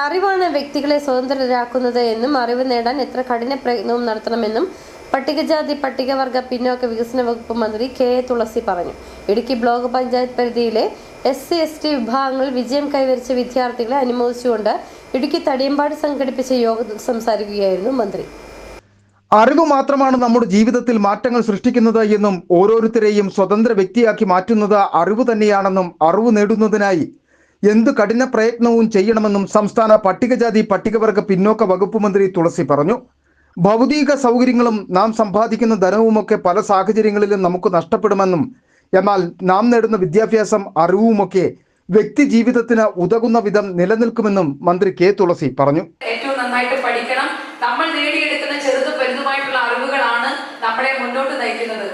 അറിവാണ് വ്യക്തികളെ സ്വതന്ത്രരാക്കുന്നത് എന്നും അറിവ് നേടാൻ എത്ര കഠിന പ്രയത്നവും നടത്തണമെന്നും പട്ടികജാതി പട്ടികവർഗ പിന്നോക്ക വികസന വകുപ്പ് മന്ത്രി കെ എ തുളസി പറഞ്ഞു. ഇടുക്കി ബ്ലോക്ക് പഞ്ചായത്ത് പരിധിയിലെ SC/ST വിഭാഗങ്ങളിൽ വിജയം കൈവരിച്ച വിദ്യാർത്ഥികളെ അനുമോദിച്ചുകൊണ്ട് ഇടുക്കി തടിയമ്പാട് സംഘടിപ്പിച്ച യോഗത്തിൽ സംസാരിക്കുകയായിരുന്നു മന്ത്രി. അറിവ് മാത്രമാണ് നമ്മുടെ ജീവിതത്തിൽ മാറ്റങ്ങൾ സൃഷ്ടിക്കുന്നത് എന്നും ഓരോരുത്തരെയും സ്വതന്ത്ര വ്യക്തിയാക്കി മാറ്റുന്നത് അറിവ് തന്നെയാണെന്നും അറിവ് നേടുന്നതിനായി എന്ത് കഠിന പ്രയത്നവും ചെയ്യണമെന്നും സംസ്ഥാന പട്ടികജാതി പട്ടികവർഗ പിന്നോക്ക വകുപ്പ് മന്ത്രി തുളസി പറഞ്ഞു. ഭൗതിക സൗകര്യങ്ങളും നാം സമ്പാദിക്കുന്ന ധനവുമൊക്കെ പല സാഹചര്യങ്ങളിലും നമുക്ക് നഷ്ടപ്പെടുമെന്നും എന്നാൽ നാം നേടുന്ന വിദ്യാഭ്യാസം അറിവുമൊക്കെ വ്യക്തി ജീവിതത്തിന് ഉതകുന്ന വിധം നിലനിൽക്കുമെന്നും മന്ത്രി കെ തുളസി പറഞ്ഞു. ഏറ്റവും നന്നായിട്ട് പഠിക്കണം. നമ്മൾ നേടിയെടുക്കുന്ന ചെറുതും വലുതുമായിട്ടുള്ള അറിവുകളാണ് നമ്മളെ മുന്നോട്ട് നയിക്കുന്നത്.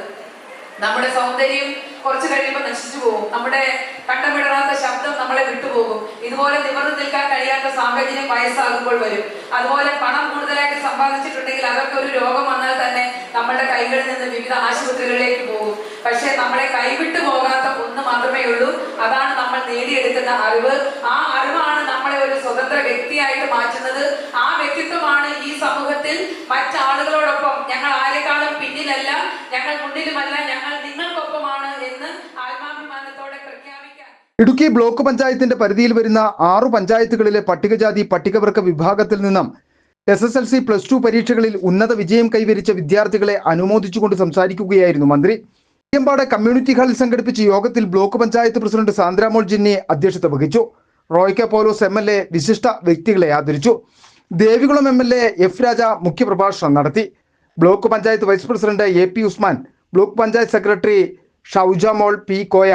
നമ്മുടെ സൗന്ദര്യം കുറച്ച് കഴിയുമ്പോൾ നശിച്ചു പോകും. നമ്മുടെ കണ്ടമിടറാത്ത ശബ്ദം നമ്മളെ വിട്ടുപോകും. ഇതുപോലെ നിവർന്നു നിൽക്കാൻ കഴിയാത്ത സാഹചര്യം വയസ്സാകുമ്പോൾ വരും. അതുപോലെ പണം കൂടുതലായിട്ട് സമ്പാദിച്ചിട്ടുണ്ടെങ്കിൽ അതൊക്കെ ഒരു രോഗം വന്നാൽ തന്നെ നമ്മളുടെ കൈകളിൽ നിന്ന് വിവിധ ആശുപത്രികളിലേക്ക് പോകും. പക്ഷെ നമ്മളെ കൈവിട്ടു പോകാത്ത ഒന്ന് മാത്രമേ ഉള്ളൂ, അതാണ് നമ്മൾ നേടിയെടുക്കുന്ന അറിവ്. ആ അറിവാണ് നമ്മളെ ഒരു സ്വതന്ത്ര വ്യക്തിയായിട്ട് മാറ്റുന്നത്. ആ വ്യക്തിത്വമാണ് ഈ സമൂഹത്തിൽ മറ്റാളുകളോടൊപ്പം ഞങ്ങൾ ആരെക്കാളും പിന്നിലല്ല, ഞങ്ങൾ മുന്നിലുമല്ല, ഞങ്ങൾ നിങ്ങൾക്കൊപ്പമാണ് എന്ന് ആത്മാഭിമാനത്തോടെ പ്രഖ്യാപിക്കാൻ. ഇടുക്കി ബ്ലോക്ക് പഞ്ചായത്തിന്റെ പരിധിയിൽ വരുന്ന 6 പഞ്ചായത്തുകളിലെ പട്ടികജാതി പട്ടികവർഗ വിഭാഗത്തിൽ നിന്നും SSLC+2 പരീക്ഷകളിൽ ഉന്നത വിജയം കൈവരിച്ച വിദ്യാർത്ഥികളെ അനുമോദിച്ചുകൊണ്ട് സംസാരിക്കുകയായിരുന്നു മന്ത്രി. തടിയമ്പാട് കമ്മ്യൂണിറ്റി ഹാളിൽ സംഘടിപ്പിച്ച യോഗത്തിൽ ബ്ലോക്ക് പഞ്ചായത്ത് പ്രസിഡന്റ് സാന്ദ്രാമോൾ ജിന്നി അധ്യക്ഷത വഹിച്ചു. റോയ് കെ പൗലോസ് MLA വിശിഷ്ട വ്യക്തികളെ ആദരിച്ചു. ദേവികുളം MLA F രാജ മുഖ്യപ്രഭാഷണം നടത്തി. Block panchayat vice president AP Usman, block panchayat secretary Shoujamol P Koya,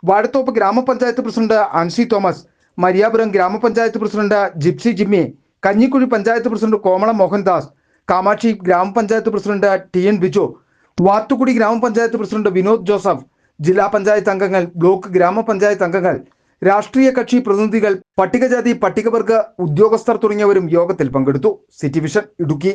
Vazhathoppu ഗ്രാമപഞ്ചായത്ത് പ്രസിഡന്റ് ആൻസി തോമസ്, മരിയാപുരം ഗ്രാമപഞ്ചായത്ത് പ്രസിഡന്റ് ജിപ്സി ജിമ്മി, കഞ്ഞിക്കുഴി പഞ്ചായത്ത് പ്രസിഡന്റ് കോമള മോഹൻദാസ്, കാമാക്ഷി ഗ്രാമപഞ്ചായത്ത് പ്രസിഡന്റ് TN ബിജു, വാത്തുകുടി ഗ്രാമപഞ്ചായത്ത് പ്രസിഡന്റ് വിനോദ് ജോസഫ്, ജില്ലാ പഞ്ചായത്ത് അംഗങ്ങൾ, ബ്ലോക്ക് ഗ്രാമപഞ്ചായത്ത് അംഗങ്ങൾ, രാഷ്ട്രീയ കക്ഷി പ്രതിനിധികൾ, പട്ടികജാതി പട്ടികവർഗ ഉദ്യോഗസ്ഥർ തുടങ്ങിയവരും യോഗത്തിൽ പങ്കെടുത്തു. City vision Idukki.